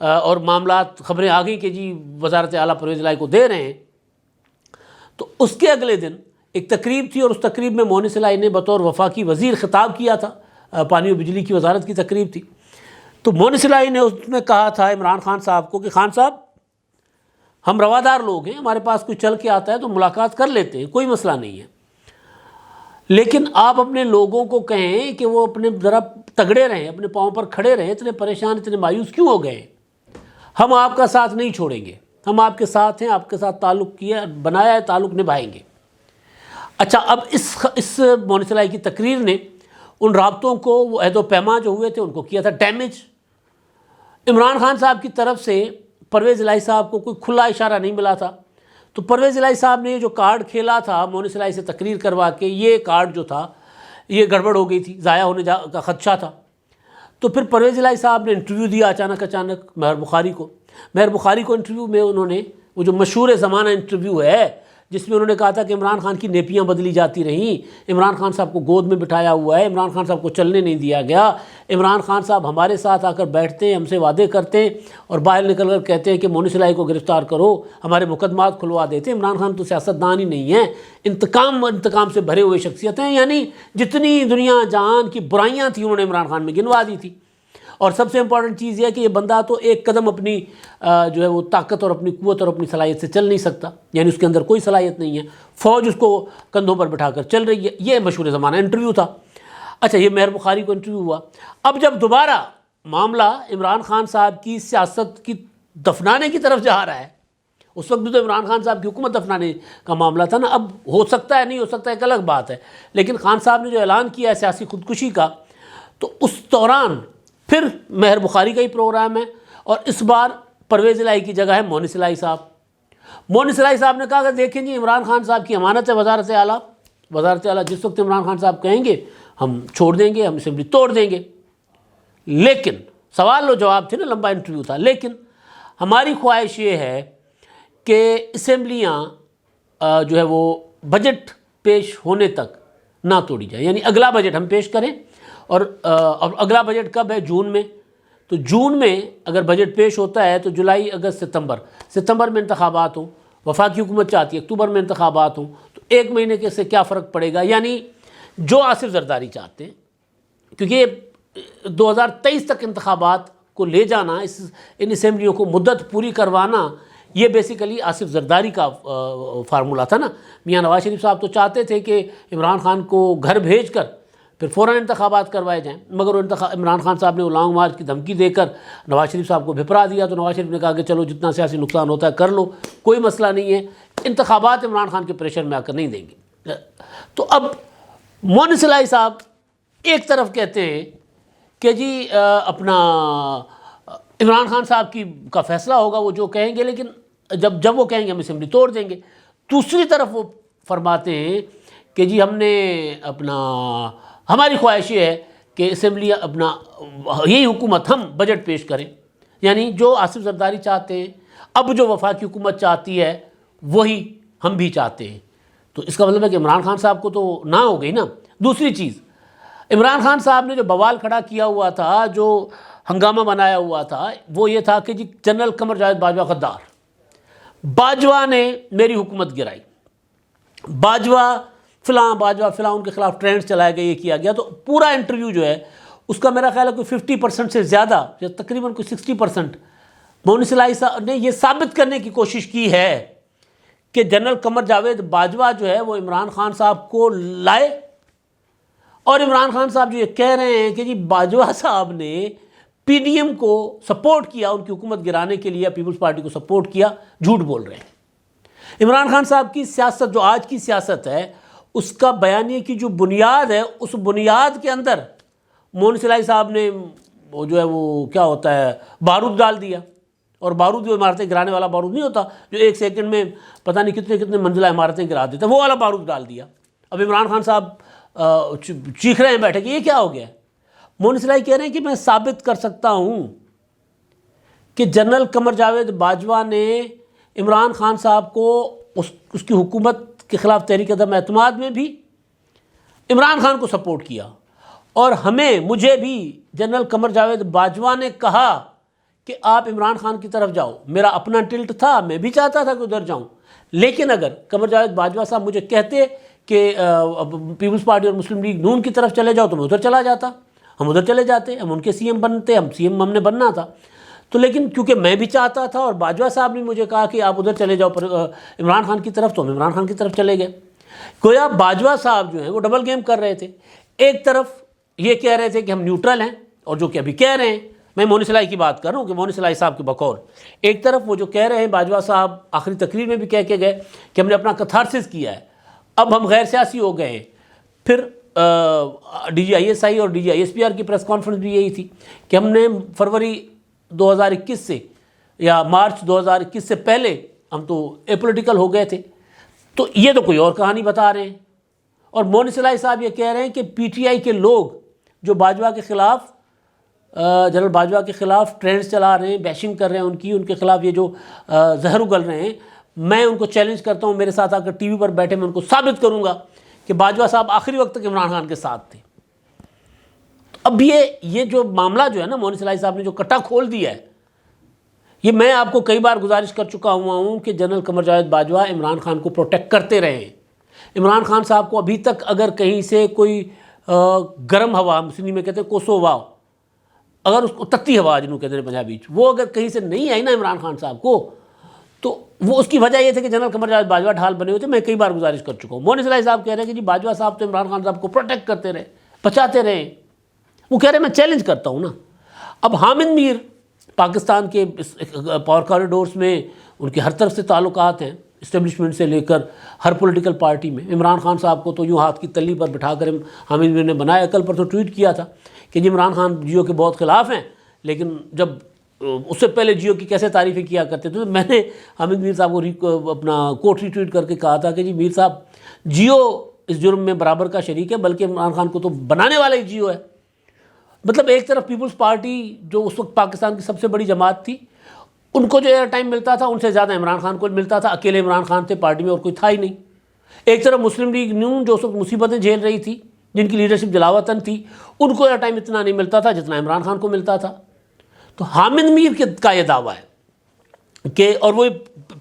اور معاملات خبریں آ گئیں کہ جی وزارت اعلیٰ پرویز الہی کو دے رہے ہیں، تو اس کے اگلے دن ایک تقریب تھی، اور اس تقریب میں مونس الہی نے بطور وفاقی وزیر خطاب کیا تھا، پانی و بجلی کی وزارت کی تقریب تھی۔ تو مونس الہی نے اس میں کہا تھا عمران خان صاحب کو کہ خان صاحب ہم روادار لوگ ہیں، ہمارے پاس کوئی چل کے آتا ہے تو ملاقات کر لیتے ہیں، کوئی مسئلہ نہیں ہے، لیکن آپ اپنے لوگوں کو کہیں کہ وہ اپنے ذرا تگڑے رہیں، اپنے پاؤں پر کھڑے رہیں، اتنے پریشان اتنے مایوس کیوں ہو گئے؟ ہم آپ کا ساتھ نہیں چھوڑیں گے، ہم آپ کے ساتھ ہیں، آپ کے ساتھ تعلق کیا بنایا ہے، تعلق نبھائیں گے۔ اچھا، اب اس مونس الہی کی تقریر نے ان رابطوں کو، وہ عہد و پیماں جو ہوئے تھے ان کو کیا تھا ڈیمیج۔ عمران خان صاحب کی طرف سے پرویز الہی صاحب کو کوئی کھلا اشارہ نہیں ملا تھا، تو پرویز الہی صاحب نے جو کارڈ کھیلا تھا مونس الہی سے تقریر کروا کے، یہ کارڈ جو تھا یہ گڑبڑ ہو گئی تھی، ضائع ہونے کا خدشہ تھا۔ تو پھر پرویز الہی صاحب نے انٹرویو دیا اچانک مہر بخاری کو۔ مہر بخاری کو انٹرویو میں انہوں نے وہ جو مشہور زمانہ انٹرویو ہے جس میں انہوں نے کہا تھا کہ عمران خان کی نیپیاں بدلی جاتی رہیں، عمران خان صاحب کو گود میں بٹھایا ہوا ہے، عمران خان صاحب کو چلنے نہیں دیا گیا، عمران خان صاحب ہمارے ساتھ آ کر بیٹھتے ہیں، ہم سے وعدے کرتے ہیں اور باہر نکل کر کہتے ہیں کہ مونس الہی کو گرفتار کرو، ہمارے مقدمات کھلوا دیتے ہیں۔ عمران خان تو سیاستدان ہی نہیں ہے، انتقام سے بھرے ہوئے شخصیت ہیں، یعنی جتنی دنیا جہان کی برائیاں تھیں انہوں نے عمران خان میں گنوا دی تھی۔ اور سب سے امپورٹنٹ چیز یہ ہے کہ یہ بندہ تو ایک قدم اپنی جو ہے وہ طاقت اور اپنی قوت اور اپنی صلاحیت سے چل نہیں سکتا، یعنی اس کے اندر کوئی صلاحیت نہیں ہے، فوج اس کو کندھوں پر بٹھا کر چل رہی ہے۔ یہ مشہور زمانہ انٹرویو تھا۔ اچھا، یہ مہر بخاری کو انٹرویو ہوا۔ اب جب دوبارہ معاملہ عمران خان صاحب کی سیاست کی دفنانے کی طرف جا رہا ہے، اس وقت بھی تو عمران خان صاحب کی حکومت دفنانے کا معاملہ تھا نا، اب ہو سکتا ہے نہیں ہو سکتا ایک الگ بات ہے، لیکن خان صاحب نے جو اعلان کیا ہے سیاسی خودکشی کا، تو اس دوران پھر مہر بخاری کا ہی پروگرام ہے، اور اس بار پرویز الہی کی جگہ ہے مونس الہی صاحب۔ مونس الہی صاحب نے کہا کہ دیکھیں جی عمران خان صاحب کی امانت ہے وزارت اعلیٰ، جس وقت عمران خان صاحب کہیں گے ہم چھوڑ دیں گے، ہم اسمبلی توڑ دیں گے۔ لیکن سوال و جواب تھے نا، لمبا انٹرویو تھا، لیکن ہماری خواہش یہ ہے کہ اسمبلیاں جو ہے وہ بجٹ پیش ہونے تک نہ توڑی جائے، یعنی اگلا بجٹ ہم پیش کریں، اور اگلا بجٹ کب ہے؟ جون میں۔ تو جون میں اگر بجٹ پیش ہوتا ہے تو جولائی، اگست، ستمبر میں انتخابات ہوں، وفاقی حکومت چاہتی ہے اکتوبر میں انتخابات ہوں، تو ایک مہینے کے سے کیا فرق پڑے گا؟ یعنی جو آصف زرداری چاہتے ہیں، کیونکہ 2023 تک انتخابات کو لے جانا، ان اسمبلیوں کو مدت پوری کروانا، یہ بیسیکلی آصف زرداری کا فارمولہ تھا نا۔ میاں نواز شریف صاحب تو چاہتے تھے کہ عمران خان کو گھر بھیج کر پھر فوراً انتخابات کروائے جائیں، مگر عمران خان صاحب نے وہ لانگ مارچ کی دھمکی دے کر نواز شریف صاحب کو بھپرا دیا، تو نواز شریف نے کہا کہ چلو جتنا سیاسی نقصان ہوتا ہے کر لو، کوئی مسئلہ نہیں ہے، انتخابات عمران خان کے پریشر میں آ کر نہیں دیں گے۔ تو اب مونس الہی صاحب ایک طرف کہتے ہیں کہ جی اپنا عمران خان صاحب کا فیصلہ ہوگا، وہ جو کہیں گے، لیکن جب وہ کہیں گے ہم اسمبلی توڑ دیں گے۔ دوسری طرف وہ فرماتے ہیں کہ جی ہماری خواہش یہ ہے کہ اسمبلی یہی حکومت ہم بجٹ پیش کریں، یعنی جو آصف زرداری چاہتے ہیں، اب جو وفاقی حکومت چاہتی ہے وہی ہم بھی چاہتے ہیں۔ تو اس کا مطلب ہے کہ عمران خان صاحب کو تو نہ ہو گئی نا۔ دوسری چیز، عمران خان صاحب نے جو بوال کھڑا کیا ہوا تھا، جو ہنگامہ بنایا ہوا تھا، وہ یہ تھا کہ جی جنرل قمر جاوید باجوہ غدار، باجوہ نے میری حکومت گرائی، باجوہ فلاں ان کے خلاف ٹرینڈز چلائے گئے، یہ کیا گیا۔ تو پورا انٹرویو جو ہے اس کا میرا خیال ہے کوئی 50% سے زیادہ، تقریباً کوئی 60% مونس الہی صاحب نے یہ ثابت کرنے کی کوشش کی ہے کہ جنرل قمر جاوید باجوہ جو ہے وہ عمران خان صاحب کو لائے، اور عمران خان صاحب جو یہ کہہ رہے ہیں کہ جی باجوہ صاحب نے پی ڈی ایم کو سپورٹ کیا، ان کی حکومت گرانے کے لیے پیپلز پارٹی کو سپورٹ کیا، جھوٹ بول رہے ہیں۔ عمران خان صاحب کی سیاست، جو آج کی سیاست ہے، اس کا بیانیے کی جو بنیاد ہے، اس بنیاد کے اندر مونس الہی صاحب نے وہ جو ہے وہ کیا ہوتا ہے بارود ڈال دیا، اور بارود جو عمارتیں گرانے والا بارود نہیں ہوتا جو ایک سیکنڈ میں پتہ نہیں کتنے منزلہ عمارتیں گرا دیتا، وہ والا بارود ڈال دیا۔ اب عمران خان صاحب چیخ رہے ہیں بیٹھے کہ یہ کیا ہو گیا ہے۔ مونس الہی کہہ رہے ہیں کہ میں ثابت کر سکتا ہوں کہ جنرل قمر جاوید باجوہ نے عمران خان صاحب کو اس کی حکومت کے خلاف تحریک عدم اعتماد میں بھی عمران خان کو سپورٹ کیا، اور مجھے بھی جنرل قمر جاوید باجوہ نے کہا کہ آپ عمران خان کی طرف جاؤ، میرا اپنا ٹلٹ تھا، میں بھی چاہتا تھا کہ ادھر جاؤں، لیکن اگر قمر جاوید باجوہ صاحب مجھے کہتے کہ پیپلز پارٹی اور مسلم لیگ نون کی طرف چلے جاؤ تو میں ادھر چلا جاتا، ہم ادھر چلے جاتے، ہم ان کے سی ایم بنتے، ہم سی ایم ہم نے بننا تھا. تو لیکن کیونکہ میں بھی چاہتا تھا اور باجوہ صاحب نے مجھے کہا کہ آپ ادھر چلے جاؤ عمران خان کی طرف، تو ہم عمران خان کی طرف چلے گئے. گویا باجوہ صاحب جو ہیں وہ ڈبل گیم کر رہے تھے. ایک طرف یہ کہہ رہے تھے کہ ہم نیوٹرل ہیں، اور جو کہ ابھی کہہ رہے ہیں، میں مونی سلائی کی بات کر رہا ہوں کہ مونی سلائی صاحب کے بقول ایک طرف وہ جو کہہ رہے ہیں باجوہ صاحب آخری تقریر میں بھی کہہ کے گئے کہ ہم نے اپنا کتھارسس کیا ہے، اب ہم غیر سیاسی ہو گئے ہیں. پھر D G I S I اور D G I S P R کی پریس کانفرنس بھی یہی تھی کہ ہم نے فروری 2021 سے یا مارچ 2021 سے پہلے ہم تو اے پولیٹیکل ہو گئے تھے. تو یہ تو کوئی اور کہانی بتا رہے ہیں. اور مونی سلائی صاحب یہ کہہ رہے ہیں کہ پی ٹی آئی کے لوگ جو باجوہ کے خلاف جنرل باجوہ کے خلاف ٹرینڈز چلا رہے ہیں، بیشنگ کر رہے ہیں ان کے خلاف یہ جو زہر اگل رہے ہیں، میں ان کو چیلنج کرتا ہوں، میرے ساتھ آ کر ٹی وی پر بیٹھے، میں ان کو ثابت کروں گا کہ باجوہ صاحب آخری وقت تک عمران خان کے ساتھ تھے. اب یہ جو معاملہ جو ہے نا مونی سلائی صاحب نے جو کٹا کھول دیا ہے، یہ میں آپ کو کئی بار گزارش کر چکا ہوا ہوں کہ جنرل قمر جاوید باجوہ عمران خان کو پروٹیکٹ کرتے رہے ہیں. عمران خان صاحب کو ابھی تک اگر کہیں سے کوئی گرم ہوا، مسلم میں کہتے ہیں کوسو ہوا، اگر اس کو تتی ہوا جنہوں کہتے ہیں پنجابی، وہ اگر کہیں سے نہیں آئی نا عمران خان صاحب کو، تو وہ اس کی وجہ یہ تھی کہ جنرل قمر جاوید باجوہ ڈھال بنے ہوئے تھے. میں کئی بار گزارش کر چکا ہوں. مونی سلائی صاحب کہہ رہے ہیں کہ جی باجوہ صاحب تو عمران خان صاحب کو پروٹیکٹ کرتے رہے، بچاتے رہے. وہ کہہ رہے ہیں میں چیلنج کرتا ہوں نا. اب حامد میر پاکستان کے پاور کاریڈورز میں ان کے ہر طرف سے تعلقات ہیں، اسٹیبلشمنٹ سے لے کر ہر پولیٹیکل پارٹی میں. عمران خان صاحب کو تو یوں ہاتھ کی تلی پر بٹھا کر حامد میر نے بنایا. کل پر تو ٹویٹ کیا تھا کہ جی عمران خان جیو کے بہت خلاف ہیں، لیکن جب اس سے پہلے جیو کی کیسے تعریفیں کیا کرتے تھے. تو میں نے حامد میر صاحب کو اپنا کوٹ ری ٹویٹ کر کے کہا تھا کہ جی میر صاحب جیو اس جرم میں برابر کا شریک ہے، بلکہ عمران خان کو تو بنانے والا ہی جیو ہے. مطلب ایک طرف پیپلز پارٹی جو اس وقت پاکستان کی سب سے بڑی جماعت تھی، ان کو جو ایئر ٹائم ملتا تھا ان سے زیادہ عمران خان کو ملتا تھا. اکیلے عمران خان تھے پارٹی میں اور کوئی تھا ہی نہیں. ایک طرف مسلم لیگ نون جو اس وقت مصیبتیں جھیل رہی تھی، جن کی لیڈرشپ جلاوطن تھی، ان کو ایئر ٹائم اتنا نہیں ملتا تھا جتنا عمران خان کو ملتا تھا. تو حامد میر کا یہ دعویٰ ہے کہ، اور وہ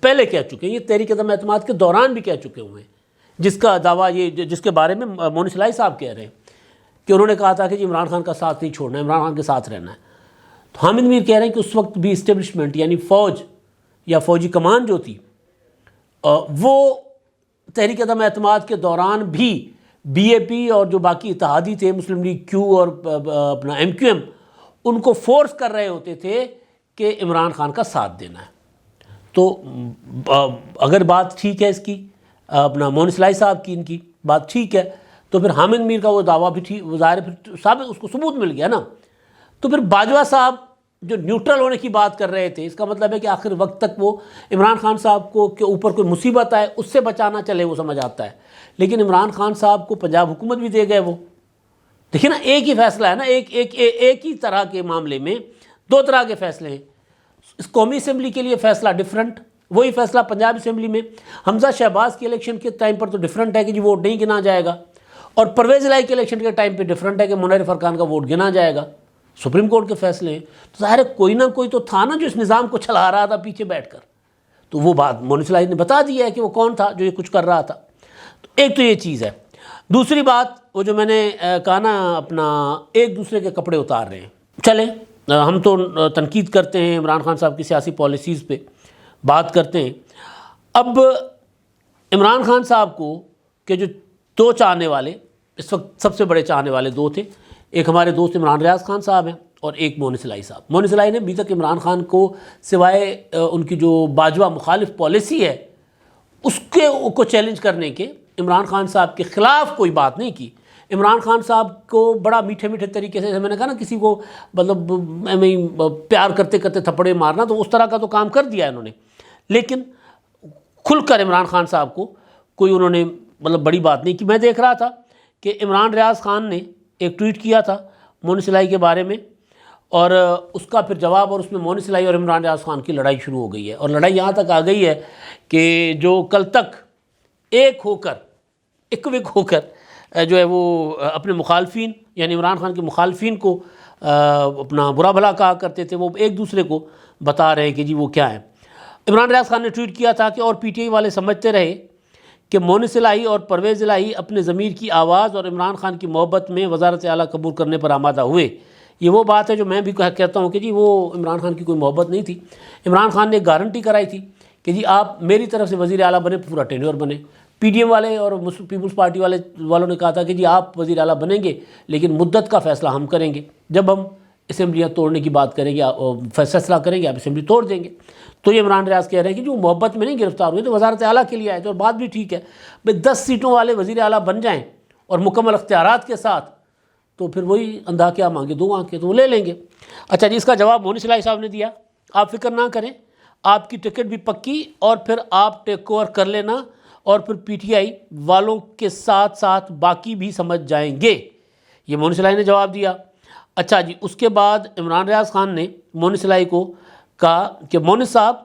پہلے کہہ چکے ہیں، یہ تحریک عدم اعتماد کے دوران بھی کہہ چکے ہوئے ہیں، جس کا دعویٰ یہ جس کے بارے میں مونی سلائی صاحب کہہ رہے ہیں کہ انہوں نے کہا تھا کہ جی عمران خان کا ساتھ نہیں چھوڑنا ہے، عمران خان کے ساتھ رہنا ہے. تو حامد میر کہہ رہے ہیں کہ اس وقت بھی اسٹیبلشمنٹ یعنی فوج یا فوجی کمان جو تھی، وہ تحریک عدم اعتماد کے دوران بھی بی اے پی اور جو باقی اتحادی تھے مسلم لیگ کیو اور اپنا ایم کیو ایم، ان کو فورس کر رہے ہوتے تھے کہ عمران خان کا ساتھ دینا ہے. تو اگر بات ٹھیک ہے اس کی، اپنا مونی سلائی صاحب کی ان کی بات ٹھیک ہے، تو پھر حامد میر کا وہ دعویٰ بھی ٹھیک، ظاہر پھر ثابت، اس کو ثبوت مل گیا نا. تو پھر باجوہ صاحب جو نیوٹرل ہونے کی بات کر رہے تھے، اس کا مطلب ہے کہ آخر وقت تک وہ عمران خان صاحب کو کے اوپر کوئی مصیبت آئے اس سے بچانا چلے، وہ سمجھ آتا ہے. لیکن عمران خان صاحب کو پنجاب حکومت بھی دے گئے. وہ دیکھیں نا، ایک ہی فیصلہ ہے نا، ایک ہی طرح کے معاملے میں دو طرح کے فیصلے ہیں. اس قومی اسمبلی کے لیے فیصلہ ڈیفرنٹ، وہی فیصلہ پنجاب اسمبلی میں حمزہ شہباز کے الیکشن کے ٹائم پر تو ڈیفرنٹ ہے کہ جی ووٹ نہیں گنا جائے گا، اور پرویز الہی کے الیکشن کے ٹائم پہ ڈیفرنٹ ہے کہ منیر فرقان کا ووٹ گنا جائے گا. سپریم کورٹ کے فیصلے ہیں. تو ظاہر ہے کوئی نہ کوئی تو تھا نا جو اس نظام کو چلا رہا تھا پیچھے بیٹھ کر. تو وہ بات مونی سلائی نے بتا دی ہے کہ وہ کون تھا جو یہ کچھ کر رہا تھا. تو ایک تو یہ چیز ہے. دوسری بات وہ جو میں نے کہا نا، اپنا ایک دوسرے کے کپڑے اتار رہے ہیں. چلیں ہم تو تنقید کرتے ہیں عمران خان صاحب کی سیاسی پالیسیز پہ بات کرتے ہیں. اب عمران خان صاحب کو کہ جو دو چاہنے والے اس وقت سب سے بڑے چاہنے والے دو تھے، ایک ہمارے دوست عمران ریاض خان صاحب ہیں اور ایک مونی سلائی صاحب. مونی سلائی نے ابھی تک عمران خان کو سوائے ان کی جو باجوہ مخالف پالیسی ہے اس کو چیلنج کرنے کے، عمران خان صاحب کے خلاف کوئی بات نہیں کی. عمران خان صاحب کو بڑا میٹھے میٹھے طریقے سے، میں نے کہا نا کسی کو مطلب پیار کرتے کرتے تھپڑے مارنا، تو اس طرح کا تو کام کر دیا انہوں نے. لیکن کھل کر عمران خان صاحب کو کوئی انہوں نے مطلب بڑی بات نہیں کی. میں دیکھ رہا تھا کہ عمران ریاض خان نے ایک ٹویٹ کیا تھا مونی سلائی کے بارے میں، اور اس کا پھر جواب، اور اس میں مونی سلائی اور عمران ریاض خان کی لڑائی شروع ہو گئی ہے. اور لڑائی یہاں تک آ گئی ہے کہ جو کل تک ایک وک ہو کر جو ہے وہ اپنے مخالفین یعنی عمران خان کے مخالفین کو اپنا برا بھلا کہا کرتے تھے، وہ ایک دوسرے کو بتا رہے ہیں کہ جی وہ کیا ہے۔ عمران ریاض خان نے ٹویٹ کیا تھا کہ اور پی ٹی آئی والے سمجھتے رہے کہ مونس الہی اور پرویز الہی اپنے ضمیر کی آواز اور عمران خان کی محبت میں وزارت اعلیٰ قبول کرنے پر آمادہ ہوئے۔ یہ وہ بات ہے جو میں بھی کہتا ہوں کہ جی وہ عمران خان کی کوئی محبت نہیں تھی۔ عمران خان نے گارنٹی کرائی تھی کہ جی آپ میری طرف سے وزیر اعلیٰ بنے، پورا ٹینیور بنے۔ پی ڈی ایم والے اور پیپلز پارٹی والوں نے کہا تھا کہ جی آپ وزیر اعلیٰ بنیں گے لیکن مدت کا فیصلہ ہم کریں گے، جب ہم اسمبلیاں توڑنے کی بات کریں گے، فیصلہ کریں گے، آپ اسمبلی توڑ دیں گے۔ تو یہ عمران ریاض کہہ رہے ہیں کہ جو محبت میں نہیں گرفتار ہوئے تو وزارت اعلیٰ کے لیے آئے تھے، اور بات بھی ٹھیک ہے، بھئی 10 سیٹوں والے وزیر اعلیٰ بن جائیں اور مکمل اختیارات کے ساتھ، تو پھر وہی اندھا کیا مانگے 2 آنکھیں، تو وہ لے لیں گے۔ اچھا جی، اس کا جواب مونس الہی صاحب نے دیا، آپ فکر نہ کریں، آپ کی ٹکٹ بھی پکی، اور پھر آپ ٹیک اوور کر لینا، اور پھر پی ٹی آئی والوں کے ساتھ ساتھ باقی بھی سمجھ جائیں گے، یہ مونس الہی نے جواب دیا۔ اچھا جی، اس کے بعد عمران ریاض خان نے مونس الہی کو کہا کہ مونس صاحب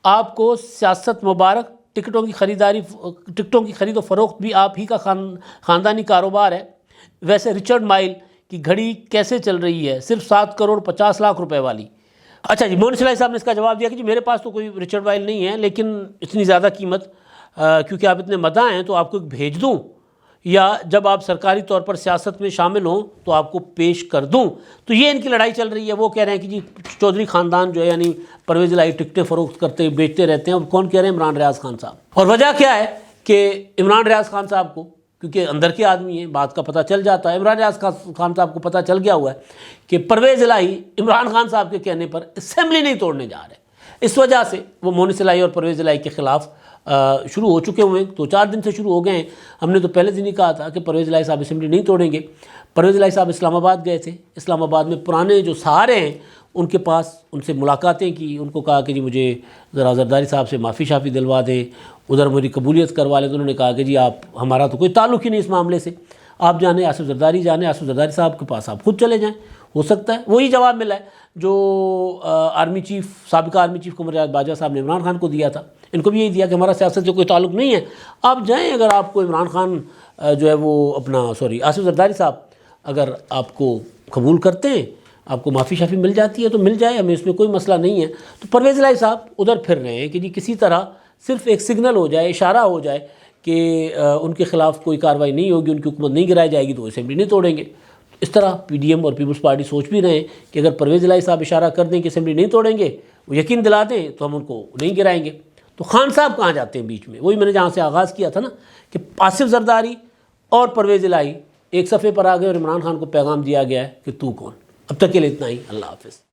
آپ کو سیاست مبارک، ٹکٹوں کی خرید و فروخت بھی آپ ہی کا خاندانی کاروبار ہے، ویسے رچرڈ مائل کی گھڑی کیسے چل رہی ہے، صرف 7 کروڑ 50 لاکھ روپے والی۔ اچھا جی، مونس الہی صاحب نے اس کا جواب دیا کہ جی میرے پاس تو کوئی رچرڈ مائل نہیں ہے، لیکن اتنی زیادہ قیمت کیونکہ آپ اتنے مداح ہیں تو آپ کو بھیج دوں، یا جب آپ سرکاری طور پر سیاست میں شامل ہوں تو آپ کو پیش کر دوں۔ تو یہ ان کی لڑائی چل رہی ہے۔ وہ کہہ رہے ہیں کہ جی چودھری خاندان جو ہے یعنی پرویز الہی ٹکٹیں فروخت کرتے بیچتے رہتے ہیں، اور کون کہہ رہے ہیں؟ عمران ریاض خان صاحب۔ اور وجہ کیا ہے کہ عمران ریاض خان صاحب کو، کیونکہ اندر کے آدمی ہیں، بات کا پتہ چل جاتا ہے، عمران ریاض خان صاحب کو پتہ چل گیا ہوا ہے کہ پرویز الہی عمران خان صاحب کے کہنے پر اسمبلی نہیں توڑنے جا رہے، اس وجہ سے وہ مونس الہی اور پرویز الہی کے خلاف شروع ہو چکے ہوئے ہیں۔ 2-4 دن سے شروع ہو گئے ہیں۔ ہم نے تو پہلے دن ہی کہا تھا کہ پرویز الہی صاحب اسمبلی نہیں توڑیں گے۔ پرویز الہی صاحب اسلام آباد گئے تھے، اسلام آباد میں پرانے جو سہارے ہیں ان کے پاس ان سے ملاقاتیں کی، ان کو کہا کہ جی مجھے ذرا زرداری صاحب سے معافی شافی دلوا دیں، ادھر میری قبولیت کروا لیں۔ تو انہوں نے کہا کہ جی آپ، ہمارا تو کوئی تعلق ہی نہیں اس معاملے سے، آپ جانے آصف زرداری جانے، آصف زرداری صاحب کے پاس آپ خود چلے جائیں، ہو سکتا ہے۔ وہی جواب ملا ہے جو سابقہ آرمی چیف قمر جاوید باجوہ صاحب نے عمران خان کو دیا تھا، ان کو بھی یہی دیا کہ ہمارا سیاست سے کوئی تعلق نہیں ہے، آپ جائیں، اگر آپ کو عمران خان جو ہے وہ آصف زرداری صاحب اگر آپ کو قبول کرتے ہیں، آپ کو معافی شافی مل جاتی ہے تو مل جائے، ہمیں اس میں کوئی مسئلہ نہیں ہے۔ تو پرویز الہی صاحب ادھر پھر رہے ہیں کہ جی کسی طرح صرف ایک سگنل ہو جائے، اشارہ ہو جائے کہ ان کے خلاف کوئی کارروائی نہیں ہوگی، ان کی حکومت نہیں گرائی جائے گی تو وہ اسمبلی نہیں توڑیں گے۔ اس طرح پی ڈی ایم اور پیپلز پارٹی سوچ بھی رہے ہیں کہ اگر پرویز الہی صاحب اشارہ کر دیں کہ اسمبلی نہیں توڑیں گے، وہ یقین دلا دیں تو ہم ان کو نہیں گرائیں گے۔ تو خان صاحب کہاں جاتے ہیں بیچ میں؟ وہی میں نے جہاں سے آغاز کیا تھا نا کہ آصف زرداری اور پرویز الہی ایک صفحے پر آ گئے اور عمران خان کو پیغام دیا گیا ہے کہ تو کون۔ اب تک کے لیے اتنا ہی، اللہ حافظ۔